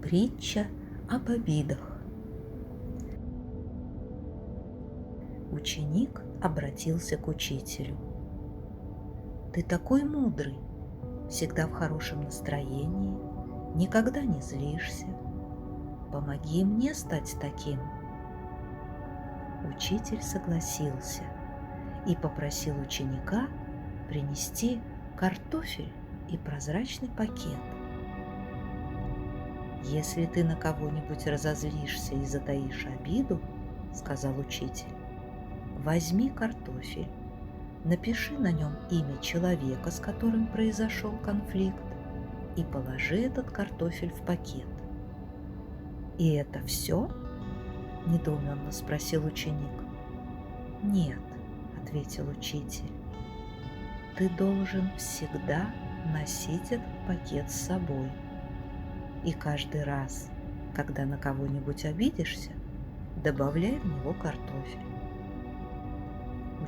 Притча об обидах. Ученик обратился к учителю. «Ты такой мудрый, всегда в хорошем настроении, никогда не злишься. Помоги мне стать таким». Учитель согласился и попросил ученика принести картофель и прозрачный пакет. «Если ты на кого-нибудь разозлишься и затаишь обиду, — сказал учитель, — возьми картофель, напиши на нем имя человека, с которым произошел конфликт, и положи этот картофель в пакет». «И это все?» — недоуменно спросил ученик. «Нет, — ответил учитель, — ты должен всегда носить этот пакет с собой. И каждый раз, когда на кого-нибудь обидишься, добавляй в него картофель».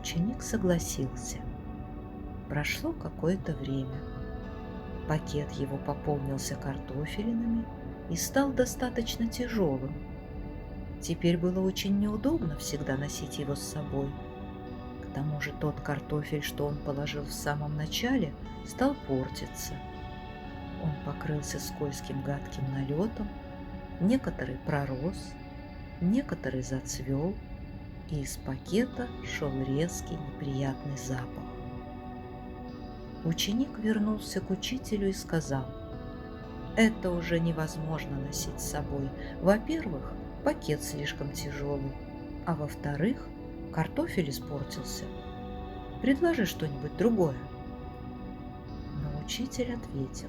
Ученик согласился. Прошло какое-то время. Пакет его пополнился картофелинами и стал достаточно тяжелым. Теперь было очень неудобно всегда носить его с собой. К тому же тот картофель, что он положил в самом начале, стал портиться. Он покрылся скользким гадким налетом, некоторый пророс, некоторый зацвел, и из пакета шел резкий неприятный запах. Ученик вернулся к учителю и сказал: «Это уже невозможно носить с собой. Во-первых, пакет слишком тяжелый, а во-вторых, картофель испортился. Предложи что-нибудь другое». Но учитель ответил: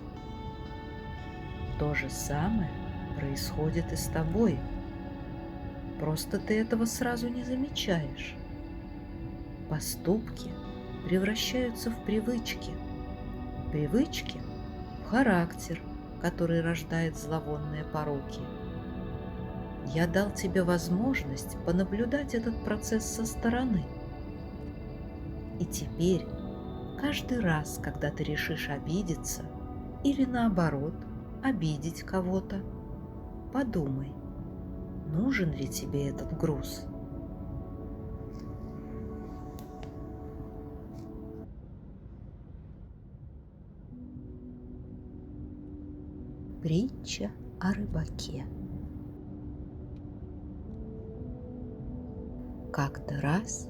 «То же самое происходит и с тобой. Просто ты этого сразу не замечаешь. Поступки превращаются в привычки, привычки — в характер, который рождает зловонные пороки. Я дал тебе возможность понаблюдать этот процесс со стороны. И теперь, каждый раз, когда ты решишь обидеться или наоборот обидеть кого-то, подумай, нужен ли тебе этот груз». Притча о рыбаке. Как-то раз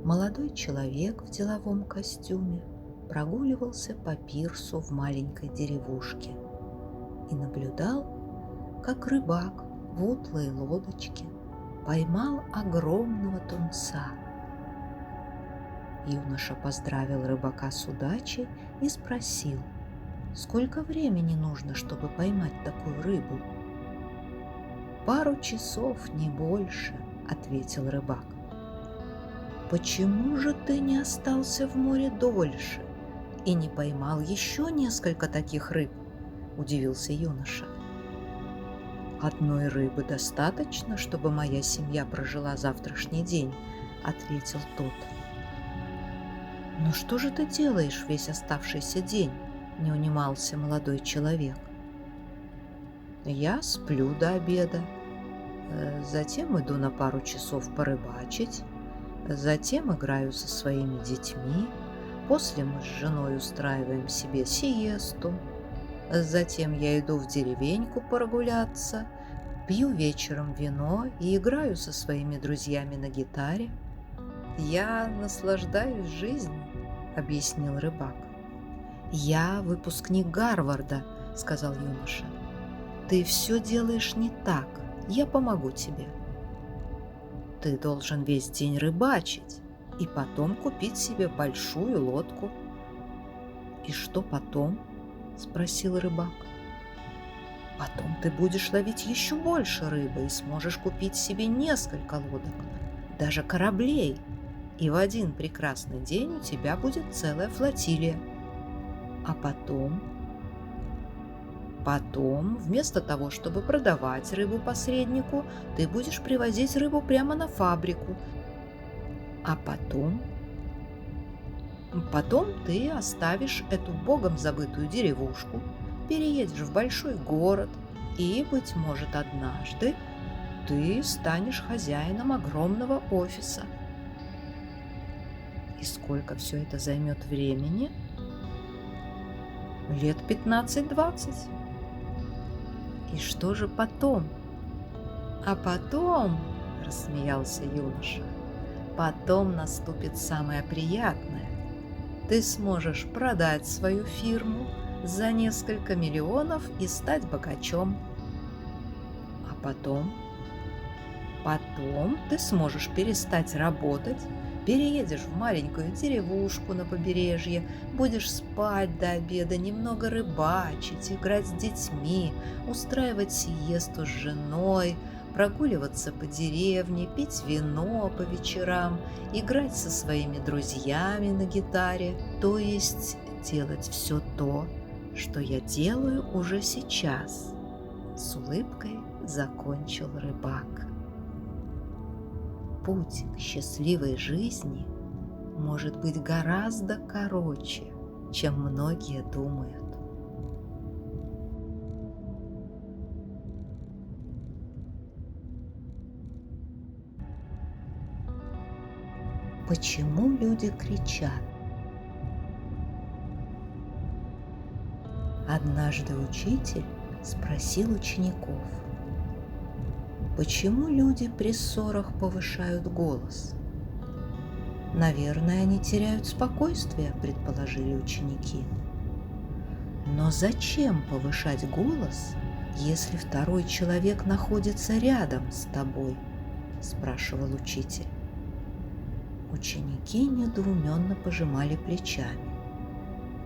молодой человек в деловом костюме прогуливался по пирсу в маленькой деревушке и наблюдал, как рыбак в утлой лодочке поймал огромного тунца. Юноша поздравил рыбака с удачей и спросил, сколько времени нужно, чтобы поймать такую рыбу. «Пару часов, не больше», — ответил рыбак. «Почему же ты не остался в море дольше и не поймал еще несколько таких рыб?» — удивился юноша. «Одной рыбы достаточно, чтобы моя семья прожила завтрашний день», — ответил тот. «Но что же ты делаешь весь оставшийся день?» — не унимался молодой человек. «Я сплю до обеда, затем иду на пару часов порыбачить, затем играю со своими детьми, после мы с женой устраиваем себе сиесту, затем я иду в деревеньку прогуляться, пью вечером вино и играю со своими друзьями на гитаре. Я наслаждаюсь жизнью», — объяснил рыбак. «Я выпускник Гарварда», — сказал юноша. «Ты все делаешь не так. Я помогу тебе». «Ты должен весь день рыбачить и потом купить себе большую лодку». «И что потом?» — спросил рыбак. «Потом ты будешь ловить еще больше рыбы и сможешь купить себе несколько лодок, даже кораблей, и в один прекрасный день у тебя будет целая флотилия. А потом, вместо того, чтобы продавать рыбу посреднику, ты будешь привозить рыбу прямо на фабрику. А потом ты оставишь эту богом забытую деревушку, переедешь в большой город И, быть может, однажды ты станешь хозяином огромного офиса. И сколько все это займет времени? Лет 15-20. И что же потом? А потом, рассмеялся юноша, потом наступит самое приятное. Ты сможешь продать свою фирму за несколько миллионов и стать богачом. А потом? Потом ты сможешь перестать работать, переедешь в маленькую деревушку на побережье, будешь спать до обеда, немного рыбачить, играть с детьми, устраивать сиесту с женой, прогуливаться по деревне, пить вино по вечерам, играть со своими друзьями на гитаре, то есть делать все то, что я делаю уже сейчас. С улыбкой закончил рыбак. Путь к счастливой жизни может быть гораздо короче, чем многие думают. Почему люди кричат? Однажды учитель спросил учеников: почему люди при ссорах повышают голос? Наверное, они теряют спокойствие, предположили ученики. Но зачем повышать голос, если второй человек находится рядом с тобой? Спрашивал учитель. Ученики недоуменно пожимали плечами.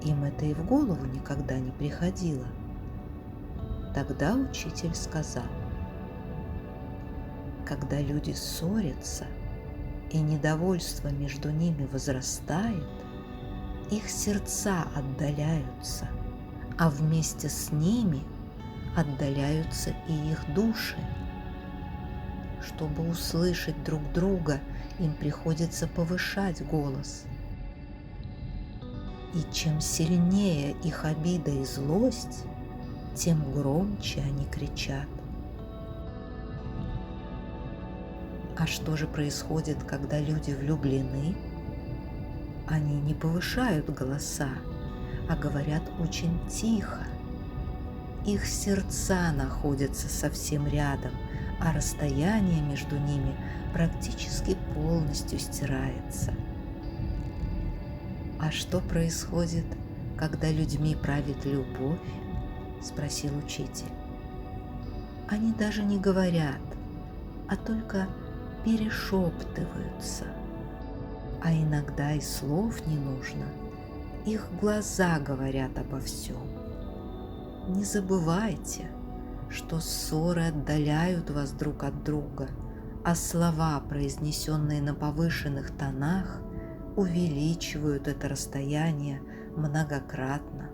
Им это и в голову никогда не приходило. Тогда учитель сказал: когда люди ссорятся и недовольство между ними возрастает, их сердца отдаляются, а вместе с ними отдаляются и их души. Чтобы услышать друг друга, им приходится повышать голос. И чем сильнее их обида и злость, тем громче они кричат. А что же происходит, когда люди влюблены? Они не повышают голоса, а говорят очень тихо. Их сердца находятся совсем рядом, а расстояние между ними практически полностью стирается. «А что происходит, когда людьми правит любовь?» – спросил учитель. «Они даже не говорят, а только перешептываются. А иногда и слов не нужно, их глаза говорят обо всем. Не забывайте, что ссоры отдаляют вас друг от друга, а слова, произнесенные на повышенных тонах, увеличивают это расстояние многократно.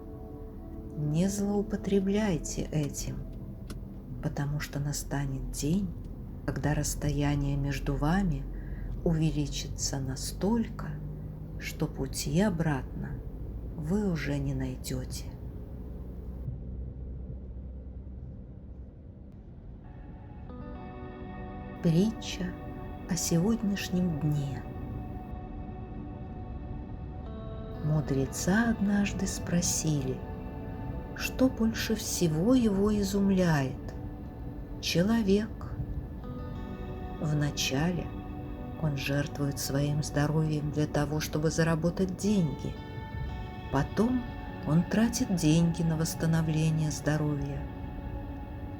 Не злоупотребляйте этим, потому что настанет день, когда расстояние между вами увеличится настолько, что пути обратно вы уже не найдете. Притча о сегодняшнем дне. Мудреца однажды спросили, что больше всего его изумляет. Человек. Вначале он жертвует своим здоровьем для того, чтобы заработать деньги. Потом он тратит деньги на восстановление здоровья.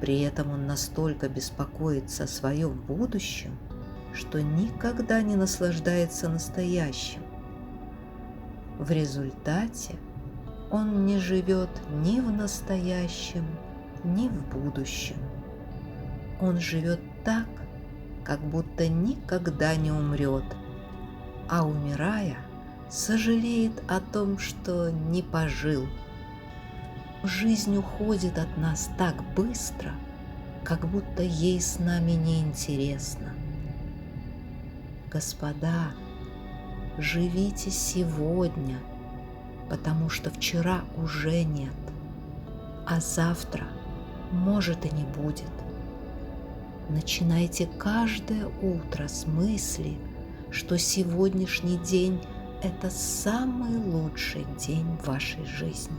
При этом он настолько беспокоится о своем будущем, что никогда не наслаждается настоящим. В результате он не живет ни в настоящем, ни в будущем. Он живет так, как будто никогда не умрет, а умирая, сожалеет о том, что не пожил. Жизнь уходит от нас так быстро, как будто ей с нами не интересно. Господа, живите сегодня, потому что вчера уже нет, а завтра может и не будет. Начинайте каждое утро с мысли, что сегодняшний день – это самый лучший день в вашей жизни.